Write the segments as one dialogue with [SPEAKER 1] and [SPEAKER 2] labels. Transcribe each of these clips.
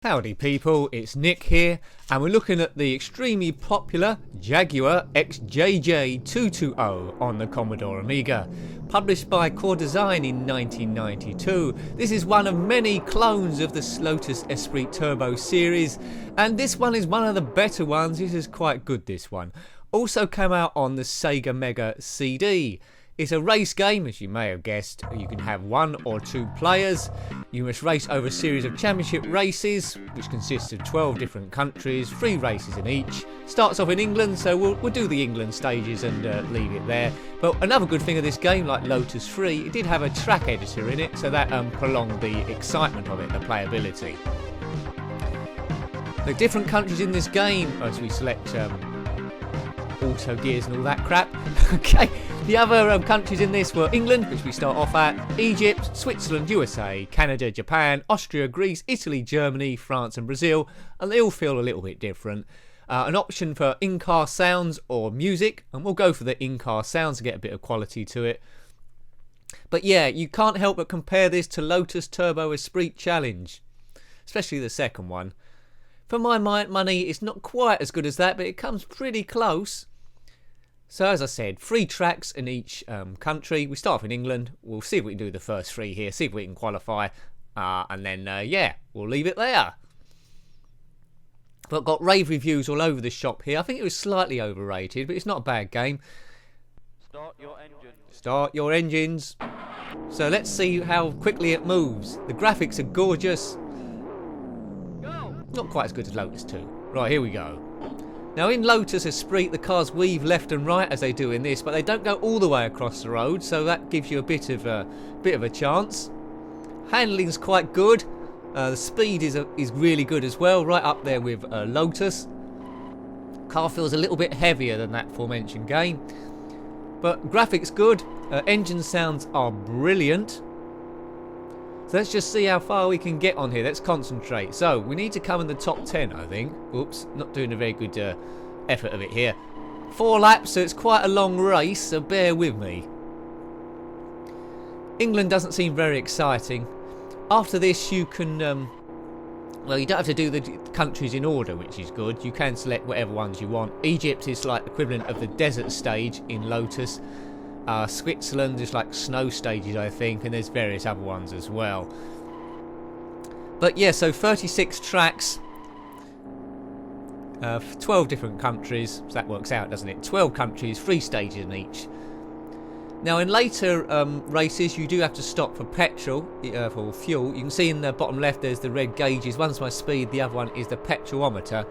[SPEAKER 1] Howdy people, it's Nick here, and we're looking at the extremely popular Jaguar XJ220 on the Commodore Amiga. Published by Core Design in 1992, this is one of many clones of the Lotus Espirit Turbo series, and this one is one of the better ones. This is quite good, this one. Also came out on the Sega Mega CD. It's a race game, as you may have guessed. You can have 1 or 2 players. You must race over a series of championship races, which consists of 12 different countries, 3 races in each. Starts off in England, so we'll do the England stages and leave it there. But another good thing of this game, like Lotus 3, it did have a track editor in it, so that prolonged the excitement of it, the playability. The different countries in this game, as we select auto gears and all that crap. Okay, the other countries in this were England, which we start off at, Egypt, Switzerland, USA, Canada, Japan, Austria, Greece, Italy, Germany, France and Brazil, and they all feel a little bit different. An option for in-car sounds or music, and we'll go for the in-car sounds to get a bit of quality to it. But yeah, you can't help but compare this to Lotus Turbo Espirit Challenge, especially the second one. For my money, it's not quite as good as that, but it comes pretty close. So as I said, 3 tracks in each country. We start off in England. We'll see if we can do the first 3 here, see if we can qualify. And then, yeah, we'll leave it there. But got rave reviews all over the shop here. I think it was slightly overrated, but it's not a bad game.
[SPEAKER 2] Start your engines.
[SPEAKER 1] Start your engines. So let's see how quickly it moves. The graphics are gorgeous. Not quite as good as Lotus 2. Right, here we go. Now in Lotus Espirit, the cars weave left and right as they do in this, but they don't go all the way across the road, so that gives you a bit of a chance. Handling's quite good. The speed is really good as well, right up there with Lotus. Car feels a little bit heavier than that aforementioned game, but graphics good. Engine sounds are brilliant. So let's just see how far we can get on here. Let's concentrate. So we need to come in the top 10, I think. Oops, not doing a very good effort of it here. 4 laps, so it's quite a long race, so bear with me. England doesn't seem very exciting. After this you can, well, you don't have to do the countries in order, which is good. You can select whatever ones you want. Egypt is like the equivalent of the desert stage in Lotus. Switzerland is like snow stages, I think, and there's various other ones as well. But yeah, so 36 tracks, 12 different countries, so that works out, doesn't it? 12 countries, 3 stages in each. Now in later races you do have to stop for petrol, for fuel. You can see in the bottom left there's the red gauges. One's my speed, the other one is the petrolometer.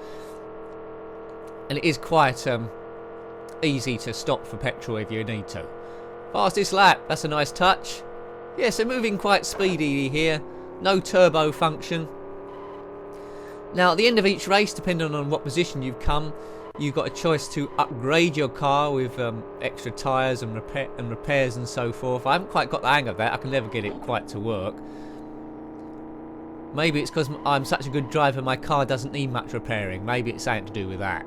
[SPEAKER 1] And it is quite easy to stop for petrol if you need to. Fastest lap, that's a nice touch. Yeah, so moving quite speedily here. No turbo function. Now at the end of each race, depending on what position you've come, you've got a choice to upgrade your car with extra tyres and repairs and so forth. I haven't quite got the hang of that. I can never get it quite to work. Maybe it's because I'm such a good driver my car doesn't need much repairing. Maybe it's something to do with that.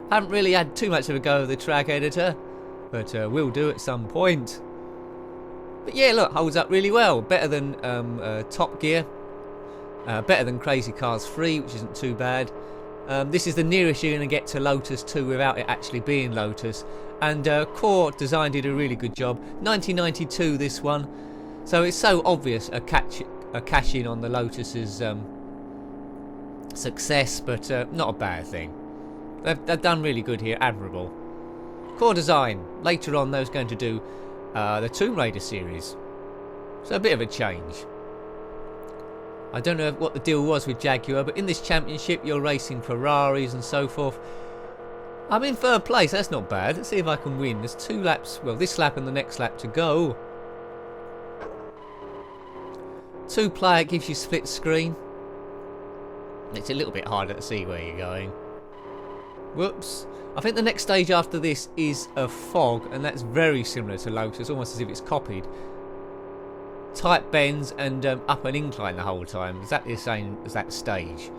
[SPEAKER 1] I haven't really had too much of a go of the track editor, but we'll do at some point. But yeah, look, holds up really well. Better than Top Gear. Better than Crazy Cars 3, which isn't too bad. This is the nearest you're going to get to Lotus 2 without it actually being Lotus. And Core Design did a really good job. 1992 this one. So it's so obvious a cash in on the Lotus's success, but not a bad thing. They've done really good here, admirable. Core Design, later on those going to do the Tomb Raider series. So a bit of a change. I don't know what the deal was with Jaguar, but in this championship you're racing Ferraris and so forth. I'm in 3rd place, that's not bad. Let's see if I can win. There's 2 laps, well this lap and the next lap to go. 2 player gives you split screen. It's a little bit harder to see where you're going. Whoops. I think the next stage after this is a fog, and that's very similar to Lotus, almost as if it's copied. Tight bends and up an incline the whole time, exactly the same as that stage.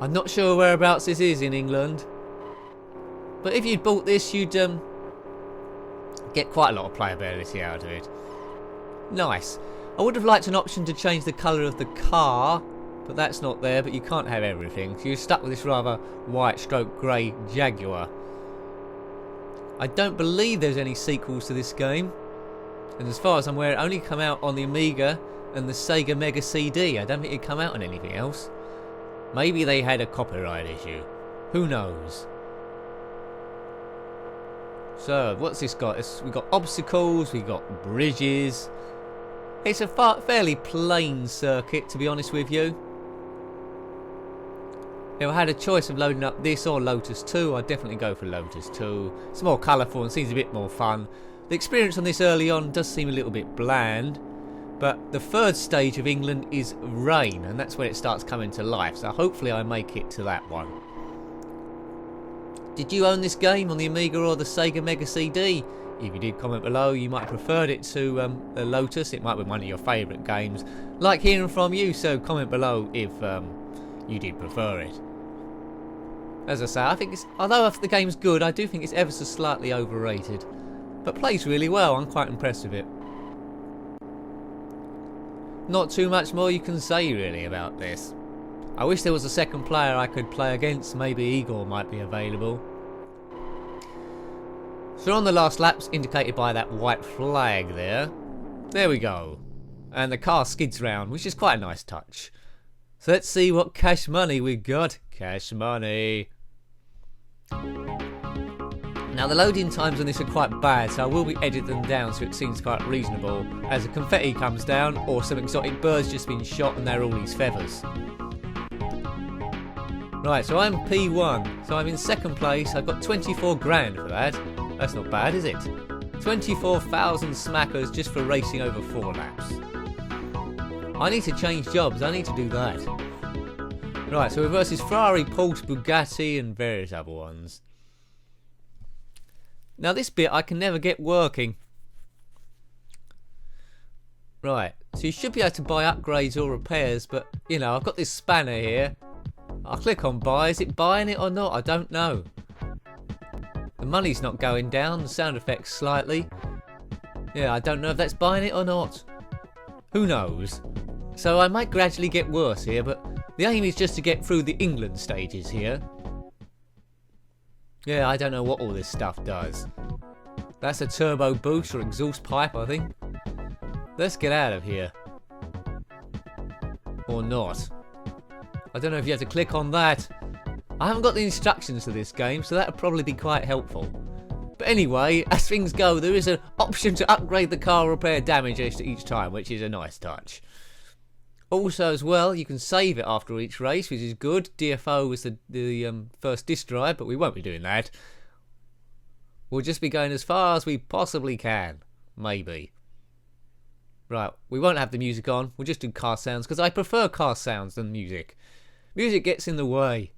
[SPEAKER 1] I'm not sure whereabouts this is in England. But if you'd bought this, you'd get quite a lot of playability out of it. Nice. I would have liked an option to change the colour of the car, but that's not there. But you can't have everything, so you're stuck with this rather white stroke grey Jaguar. I don't believe there's any sequels to this game, and as far as I'm aware, it only come out on the Amiga and the Sega Mega CD. I don't think it come out on anything else. Maybe they had a copyright issue. Who knows? So, what's this got? We've got obstacles, we've got bridges. It's a fairly plain circuit, to be honest with you. If I had a choice of loading up this or Lotus 2, I'd definitely go for Lotus 2. It's more colourful and seems a bit more fun. The experience on this early on does seem a little bit bland, but the third stage of England is rain, and that's when it starts coming to life, so hopefully I make it to that one. Did you own this game on the Amiga or the Sega Mega CD? If you did, comment below. You might have preferred it to the Lotus. It might be one of your favourite games. Like hearing from you, so comment below if you did prefer it. As I say, I think although the game's good, I do think it's ever so slightly overrated. But plays really well. I'm quite impressed with it. Not too much more you can say really about this. I wish there was a second player I could play against. Maybe Igor might be available. So on the last laps, indicated by that white flag there. There we go. And the car skids round, which is quite a nice touch. So let's see what cash money we got. Cash money. Now the loading times on this are quite bad, so I will be editing them down so it seems quite reasonable. As the confetti comes down, or some exotic birds just been shot and they're all these feathers. Right, so I'm P1, so I'm in second place. I've got 24 grand for that. That's not bad, is it? 24,000 smackers just for racing over 4 laps. I need to change jobs, I need to do that. Right, so we're versus Ferrari, Porsche, Bugatti and various other ones. Now this bit I can never get working. Right, so you should be able to buy upgrades or repairs, but you know, I've got this spanner here. I'll click on buy. Is it buying it or not? I don't know. The money's not going down, the sound effects slightly. Yeah, I don't know if that's buying it or not. Who knows? So I might gradually get worse here, but the aim is just to get through the England stages here. Yeah, I don't know what all this stuff does. That's a turbo boost or exhaust pipe, I think. Let's get out of here. Or not. I don't know if you have to click on that. I haven't got the instructions to this game, so that would probably be quite helpful. But anyway, as things go, there is an option to upgrade the car or repair damages each time, which is a nice touch. Also as well, you can save it after each race, which is good. DFO was the first disk drive, but we won't be doing that. We'll just be going as far as we possibly can. Maybe. Right, we won't have the music on. We'll just do car sounds, because I prefer car sounds than music. Music gets in the way,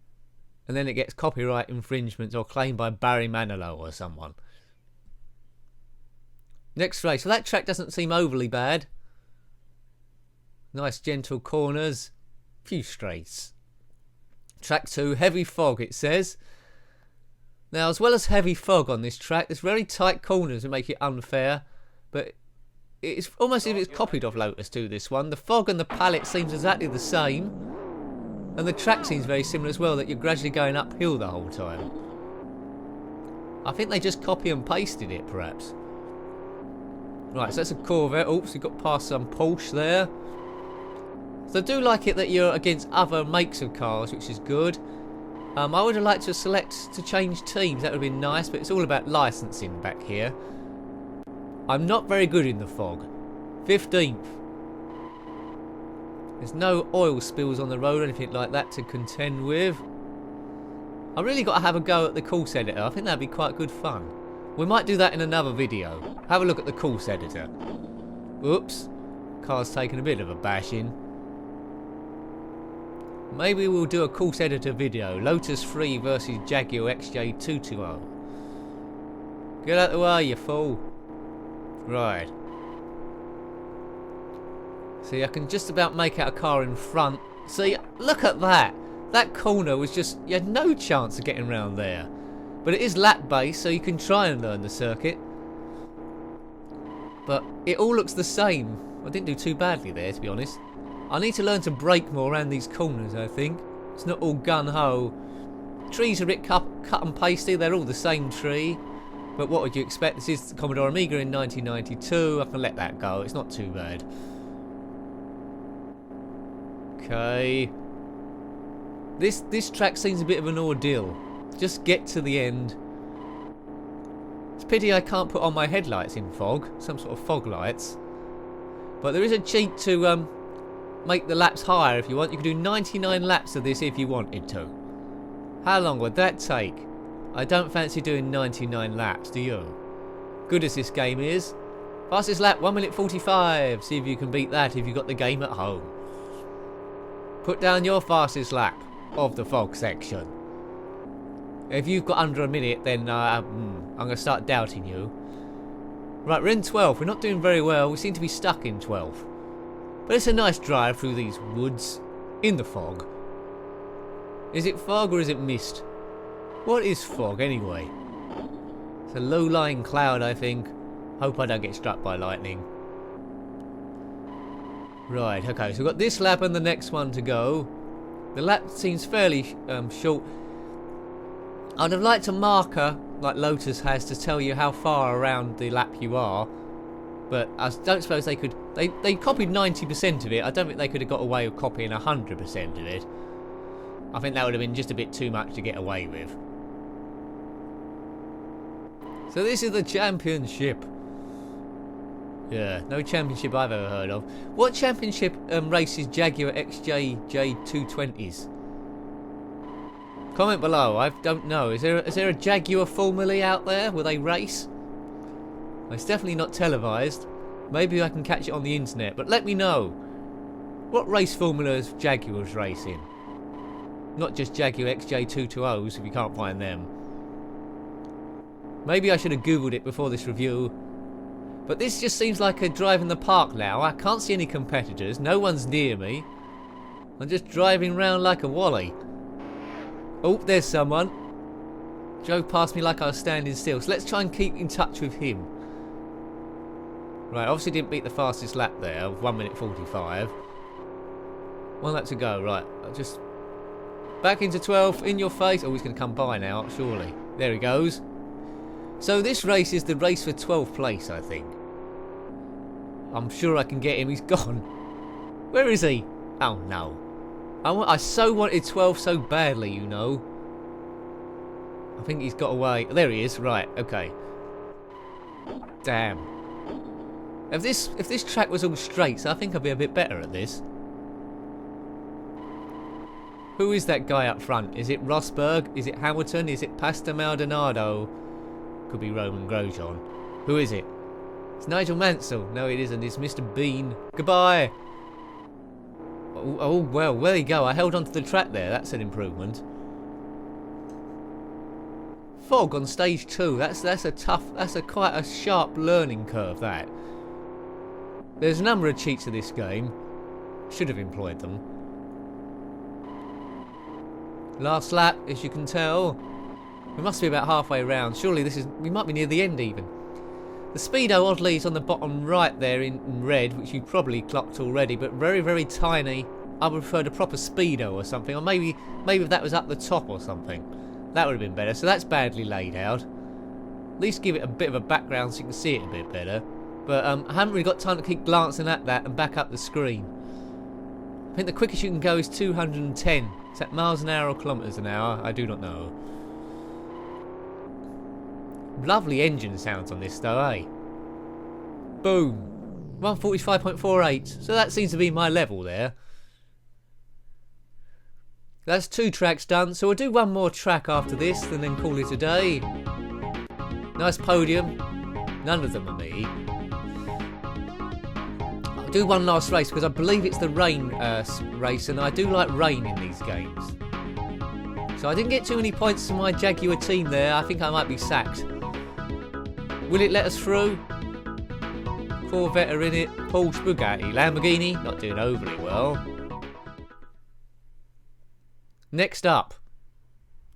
[SPEAKER 1] and then it gets copyright infringements or claimed by Barry Manilow or someone. Next race. Well, that track doesn't seem overly bad. Nice gentle corners. Few straights. Track 2, heavy fog it says. Now, as well as heavy fog on this track, there's very tight corners that make it unfair, but it's almost as if it's copied off Lotus 2, this one. The fog and the palette seems exactly the same. And the track seems very similar as well, that you're gradually going uphill the whole time. I think they just copy and pasted it, perhaps. Right, so that's a Corvette. Oops, we've got past some Porsche there. So I do like it that you're against other makes of cars, which is good. I would have liked to select to change teams. That would have been nice, but it's all about licensing back here. I'm not very good in the fog. 15th. There's no oil spills on the road or anything like that to contend with. I really got to have a go at the course editor. I think that'd be quite good fun. We might do that in another video. Have a look at the course editor. Oops. Car's taken a bit of a bashing. Maybe we'll do a course editor video. Lotus 3 versus Jaguar XJ220. Get out of the way, you fool. Right. See, I can just about make out a car in front. See, look at that. That corner was just, you had no chance of getting around there. But it is lap based, so you can try and learn the circuit. But it all looks the same. I didn't do too badly there, to be honest. I need to learn to brake more around these corners, I think. It's not all gun-ho. Trees are a bit cut and pasty, they're all the same tree. But what would you expect? This is the Commodore Amiga in 1992. I can let that go, it's not too bad. Okay. This track seems a bit of an ordeal. Just get to the end. It's a pity I can't put on my headlights in fog, some sort of fog lights. But there is a cheat to make the laps higher if you want. You can do 99 laps of this if you wanted to. How long would that take? I don't fancy doing 99 laps, do you? Good as this game is. Fastest lap, 1 minute 45. See if you can beat that if you've got the game at home. Put down your fastest lap of the fog section. If you've got under a minute, then I'm going to start doubting you. Right, we're in 12th. We're not doing very well. We seem to be stuck in 12th. But it's a nice drive through these woods in the fog. Is it fog or is it mist? What is fog anyway? It's a low-lying cloud, I think. Hope I don't get struck by lightning. Right, okay, so we've got this lap and the next one to go. The lap seems fairly short. I'd have liked a marker, like Lotus has, to tell you how far around the lap you are. But I don't suppose they could... They copied 90% of it. I don't think they could have got away with copying 100% of it. I think that would have been just a bit too much to get away with. So this is the championship. Yeah, no championship I've ever heard of. What championship races Jaguar XJ220s? Comment below, I don't know. Is there a Jaguar Formula out there where they race? It's definitely not televised. Maybe I can catch it on the internet, but let me know. What race formulas Jaguars race in? Not just Jaguar XJ220s if you can't find them. Maybe I should have googled it before this review. But this just seems like a drive in the park now. I can't see any competitors. No one's near me. I'm just driving round like a wally. Oh, there's someone. Drove past me like I was standing still. So let's try and keep in touch with him. Right, obviously didn't beat the fastest lap there of 1 minute 45. One lap to go. Right, I'll just... Back into 12, in your face. Oh, he's going to come by now, surely. There he goes. So this race is the race for 12th place, I think. I'm sure I can get him. He's gone. Where is he? Oh, no. I so wanted 12 so badly, you know. I think he's got away. There he is. Right, okay. Damn. If this track was all straights, I think I'd be a bit better at this. Who is that guy up front? Is it Rosberg? Is it Hamilton? Is it Pastor Maldonado? Could be Roman Grosjean. Who is it? It's Nigel Mansell. No, it isn't. It's Mr. Bean. Goodbye. Oh, well, there you go. I held onto the track there. That's an improvement. Fog on stage 2. That's quite a sharp learning curve, that. There's a number of cheats in this game. Should have employed them. Last lap, as you can tell. We must be about halfway around. Surely we might be near the end even. The speedo oddly is on the bottom right there in red, which you probably clocked already, but very, very tiny. I would prefer a proper speedo or something, or maybe if that was up the top or something. That would have been better. So that's badly laid out. At least give it a bit of a background so you can see it a bit better. But I haven't really got time to keep glancing at that and back up the screen. I think the quickest you can go is 210. Is that miles an hour or kilometres an hour? I do not know. Lovely engine sounds on this though, eh? Boom. 145.48. So that seems to be my level there. That's 2 tracks done. So we'll do one more track after this and then call it a day. Nice podium. None of them are me. I'll do one last race because I believe it's the rain race and I do like rain in these games. So I didn't get too many points for my Jaguar team there. I think I might be sacked. Will it let us through? Corvette are in it. Porsche, Bugatti, Lamborghini. Not doing overly well. Next up,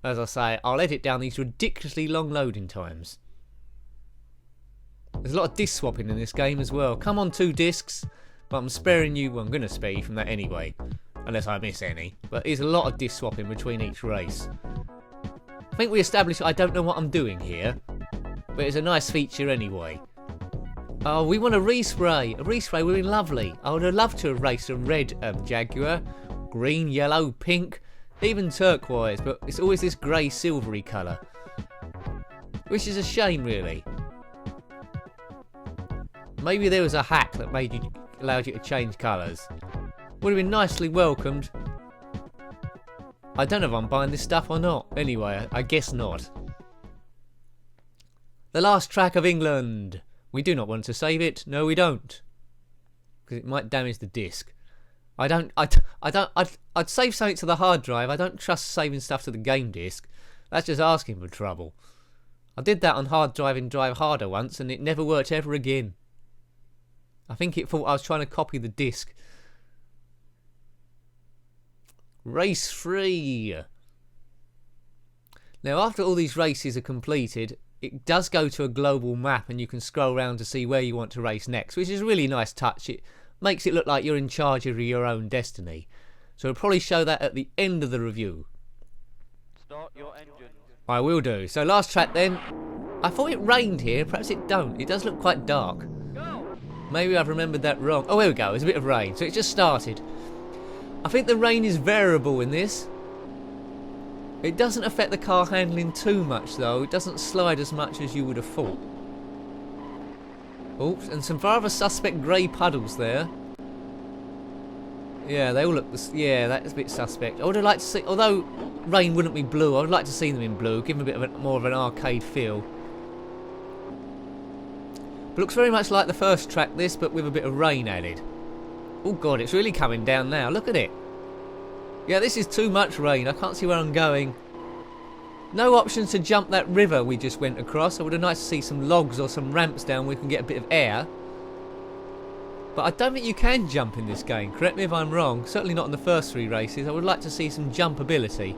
[SPEAKER 1] as I say, I'll edit down these ridiculously long loading times. There's a lot of disc swapping in this game as well. Come on 2 discs, but I'm sparing you, well I'm going to spare you from that anyway, unless I miss any. But there's a lot of disc swapping between each race. I think we established I don't know what I'm doing here, but it's a nice feature anyway. Oh, we want a respray. A respray would have been lovely. I would have loved to have raced a red Jaguar, green, yellow, pink, even turquoise, but it's always this grey silvery colour, which is a shame really. Maybe there was a hack that allowed you to change colours. Would have been nicely welcomed. I don't know if I'm buying this stuff or not. Anyway, I guess not. The last track of England. We do not want to save it. No, we don't, because it might damage the disc. I'd save something to the hard drive. I don't trust saving stuff to the game disc. That's just asking for trouble. I did that on hard drive in Drive Harder once, and it never worked ever again. I think it thought I was trying to copy the disc. Race 3. Now, after all these races are completed, it does go to a global map, and you can scroll around to see where you want to race next, which is a really nice touch. It makes it look like you're in charge of your own destiny. So I'll probably show that at the end of the review.
[SPEAKER 2] Start your engine.
[SPEAKER 1] I will do. So last track then. I thought it rained here. Perhaps it don't. It does look quite dark.
[SPEAKER 2] Go!
[SPEAKER 1] Maybe I've remembered that wrong. Oh, here we go. There's a bit of rain. So it just started. I think the rain is variable in this. It doesn't affect the car handling too much though. It doesn't slide as much as you would have thought. Oops, and some rather suspect grey puddles there. Yeah, they all look... Yeah, that's a bit suspect. I would have liked to see... Although rain wouldn't be blue, I would like to see them in blue. Give them a bit of more of an arcade feel. But looks very much like the first track, this, but with a bit of rain added. Oh god, it's really coming down now. Look at it. Yeah, this is too much rain. I can't see where I'm going. No options to jump that river we just went across. I would have liked to see some logs or some ramps down where we can get a bit of air. But I don't think you can jump in this game. Correct me if I'm wrong. Certainly not in the first 3 races. I would like to see some jump ability.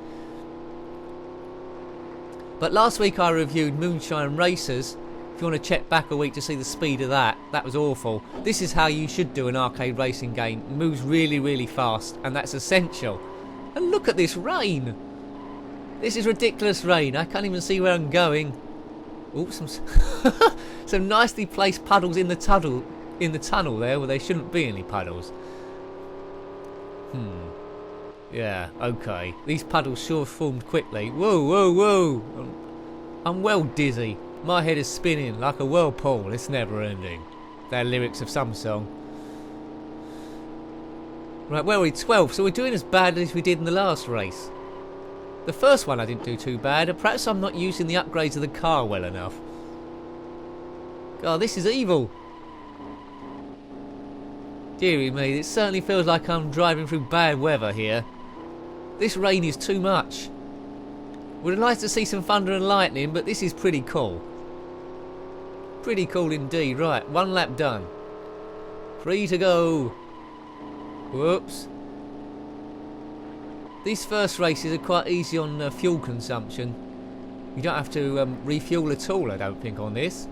[SPEAKER 1] But last week I reviewed Moonshine Racers. If you want to check back a week to see the speed of that, that was awful. This is how you should do an arcade racing game. It moves really, really fast, and that's essential. And look at this rain. This is ridiculous rain. I can't even see where I'm going. Oops, some nicely placed puddles in the tunnel there where there shouldn't be any puddles. Yeah, okay. These puddles sure formed quickly. Whoa, whoa, whoa. I'm well dizzy. My head is spinning like a whirlpool. It's never ending. They're lyrics of some song. Right, where are we? 12. So we're doing as badly as we did in the last race. The first one I didn't do too bad. Perhaps I'm not using the upgrades of the car well enough. God, this is evil. Deary me, it certainly feels like I'm driving through bad weather here. This rain is too much. Would have liked to see some thunder and lightning, but this is pretty cool. Pretty cool indeed. Right, 1 lap done. 3 to go. Whoops. These first races are quite easy on fuel consumption. You don't have to refuel at all, I don't think, on this.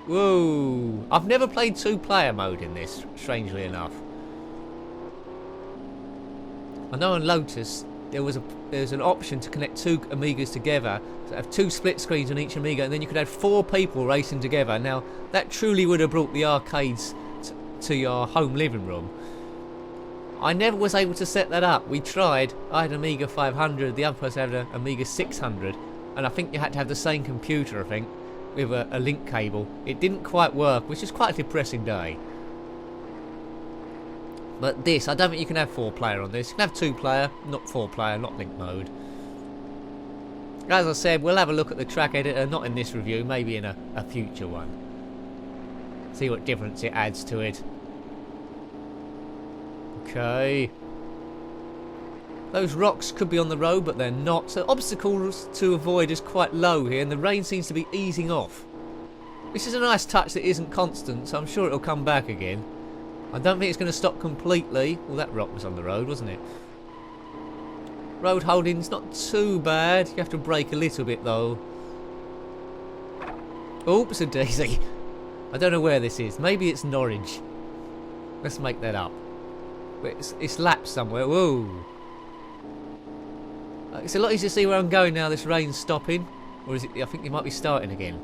[SPEAKER 1] Whoa. I've never played 2-player mode in this, strangely enough. I know on Lotus there's an option to connect 2 Amigas together, to have 2 split screens on each Amiga, and then you could have 4 people racing together. Now, that truly would have brought the arcades to your home living room. I never was able to set that up. We tried. I had an Amiga 500, the other person had an Amiga 600, and I think you had to have the same computer, I think, with a link cable. It didn't quite work, which is quite a depressing day. But this, I don't think you can have 4-player on this. You can have 2-player, not 4-player, not link mode. As I said, we'll have a look at the track editor, not in this review, maybe in a future one. See what difference it adds to it. Okay. Those rocks could be on the road, but they're not. So obstacles to avoid is quite low here, and the rain seems to be easing off. This is a nice touch that isn't constant, so I'm sure it'll come back again. I don't think it's going to stop completely. Well, that rock was on the road, wasn't it? Road holding's not too bad. You have to brake a little bit though. Oops a daisy. I don't know where this is. Maybe it's Norwich. Let's make that up. It's lapped somewhere. Whoa. It's a lot easier to see where I'm going now this rain's stopping. Or is it? I think it might be starting again.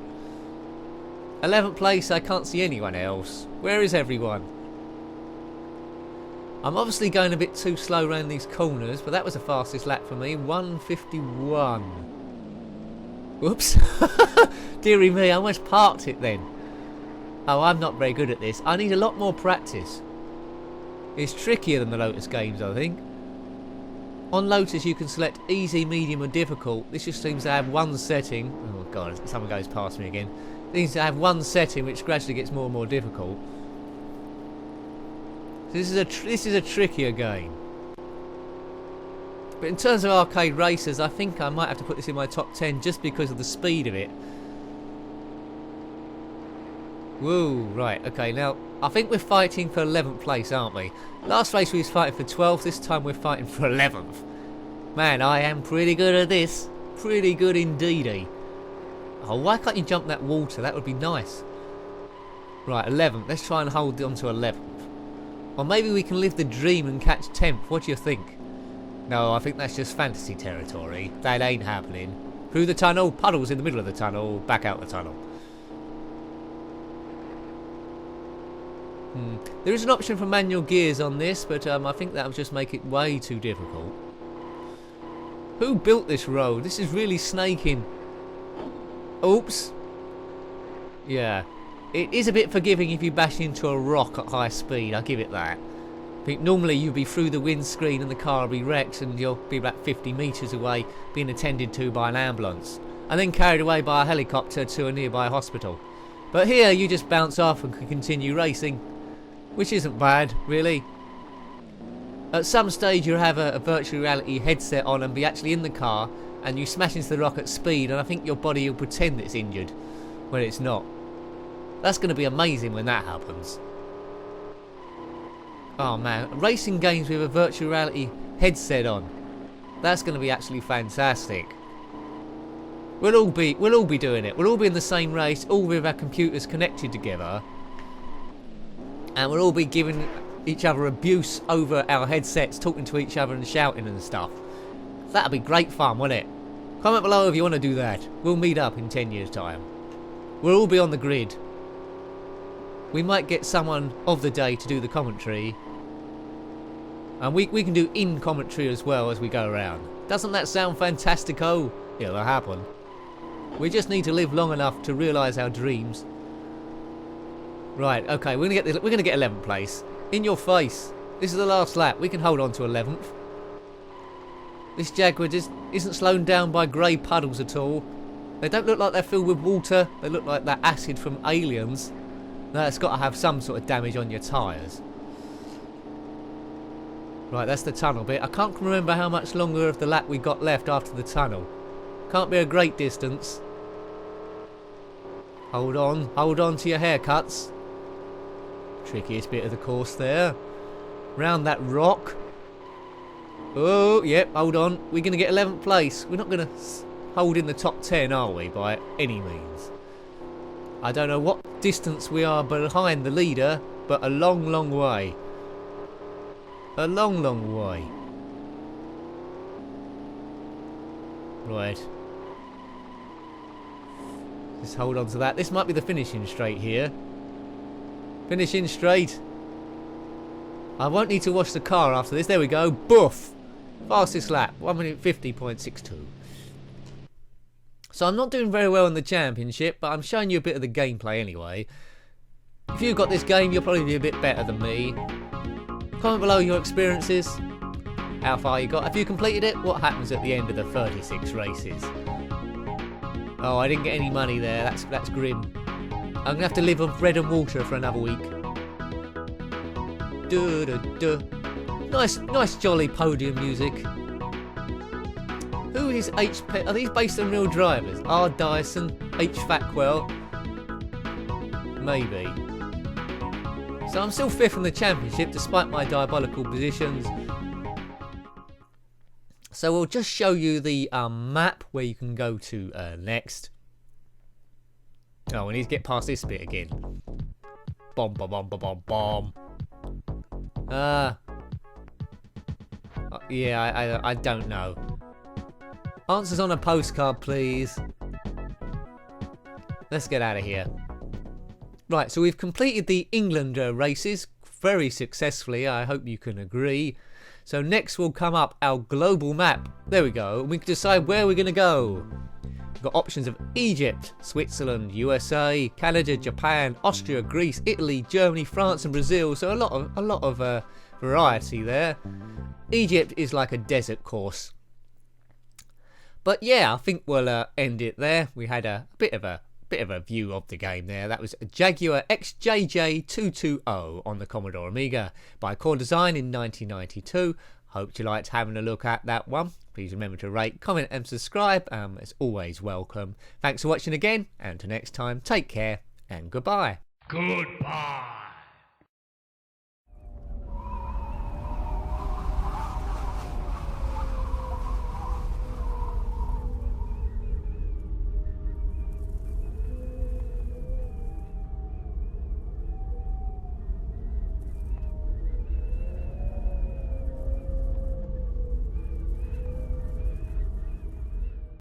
[SPEAKER 1] 11th place, I can't see anyone else. Where is everyone? I'm obviously going a bit too slow around these corners, but that was the fastest lap for me. 1:51. Whoops. Dearie me, I almost parked it then. Oh, I'm not very good at this. I need a lot more practice. It's trickier than the Lotus games, I think. On Lotus you can select easy, medium or difficult. This just seems to have one setting. Oh god, someone goes past me again. It seems to have one setting which gradually gets more and more difficult. So this is a trickier game. But in terms of arcade racers, I think I might have to put this in my top 10 just because of the speed of it. Whoa, right, okay, now I think we're fighting for 11th place, aren't we? Last race we was fighting for 12th, this time we're fighting for 11th. Man, I am pretty good at this. Pretty good indeedy. Oh, why can't you jump that water? That would be nice. Right, 11th. Let's try and hold on to 11th. Or maybe we can live the dream and catch 10th. What do you think? No, I think that's just fantasy territory. That ain't happening. Through the tunnel, puddles in the middle of the tunnel, back out the tunnel. There is an option for manual gears on this, but I think that would just make it way too difficult. Who built this road? This is really snaking. Oops. Yeah. It is a bit forgiving if you bash into a rock at high speed, I'll give it that. I think normally you'd be through the windscreen and the car will be wrecked and you'll be about 50 metres away being attended to by an ambulance. And then carried away by a helicopter to a nearby hospital. But here you just bounce off and can continue racing. Which isn't bad, really. At some stage you'll have a virtual reality headset on and be actually in the car and you smash into the rock at speed and I think your body will pretend it's injured when it's not. That's going to be amazing when that happens. Oh man, racing games with a virtual reality headset on. That's going to be actually fantastic. We'll all be doing it. We'll all be in the same race, all with our computers connected together. And we'll all be giving each other abuse over our headsets, talking to each other and shouting and stuff. That'd be great fun, wouldn't it? Comment below if you want to do that. We'll meet up in 10 years' time. We'll all be on the grid. We might get someone of the day to do the commentary. And we can do in-commentary as well as we go around. Doesn't that sound fantastico? It'll happen. We just need to live long enough to realise our dreams. Right, okay, we're gonna get 11th place. In your face. This is the last lap. We can hold on to 11th. This Jaguar just isn't slowed down by grey puddles at all. They don't look like they're filled with water. They look like that acid from Aliens. No, it's got to have some sort of damage on your tyres. Right, that's the tunnel bit. I can't remember how much longer of the lap we got left after the tunnel. Can't be a great distance. Hold on to your haircuts. Trickiest bit of the course there. Round that rock. Oh, yep, hold on. We're going to get 11th place. We're not going to hold in the top 10, are we, by any means? I don't know what distance we are behind the leader, but a long, long way. A long, long way. Right. Just hold on to that. This might be the finishing straight here. Finishing straight. I won't need to wash the car after this. There we go. Boof! Fastest lap. 1:50.62. So I'm not doing very well in the championship, but I'm showing you a bit of the gameplay anyway. If you've got this game, you'll probably be a bit better than me. Comment below your experiences. How far you got. Have you completed it? What happens at the end of the 36 races? Oh, I didn't get any money there. That's grim. I'm gonna have to live on bread and water for another week. Nice jolly podium music. Who is HP? Are these based on real drivers? R. Dyson, H. Fatwell. Maybe. So I'm still 5th in the championship despite my diabolical positions. So we'll just show you the map where you can go to next. Oh, we need to get past this bit again. Bomb, bomb, bomb, bomb, bomb. Yeah, I don't know. Answers on a postcard, please. Let's get out of here. Right, so we've completed the England races very successfully. I hope you can agree. So next will come up our global map. There we go. We can decide where we're going to go. We've got options of Egypt, Switzerland, USA, Canada, Japan, Austria, Greece, Italy, Germany, France and Brazil. So a lot of variety there. Egypt is like a desert course. But yeah, I think we'll end it there. We had a bit of a view of the game there. That was a Jaguar XJ220 on the Commodore Amiga by Core Design in 1992. Hope you liked having a look at that one. Please remember to rate, comment and subscribe. It's always welcome. Thanks for watching again, and until next time, take care and goodbye.
[SPEAKER 3] Goodbye.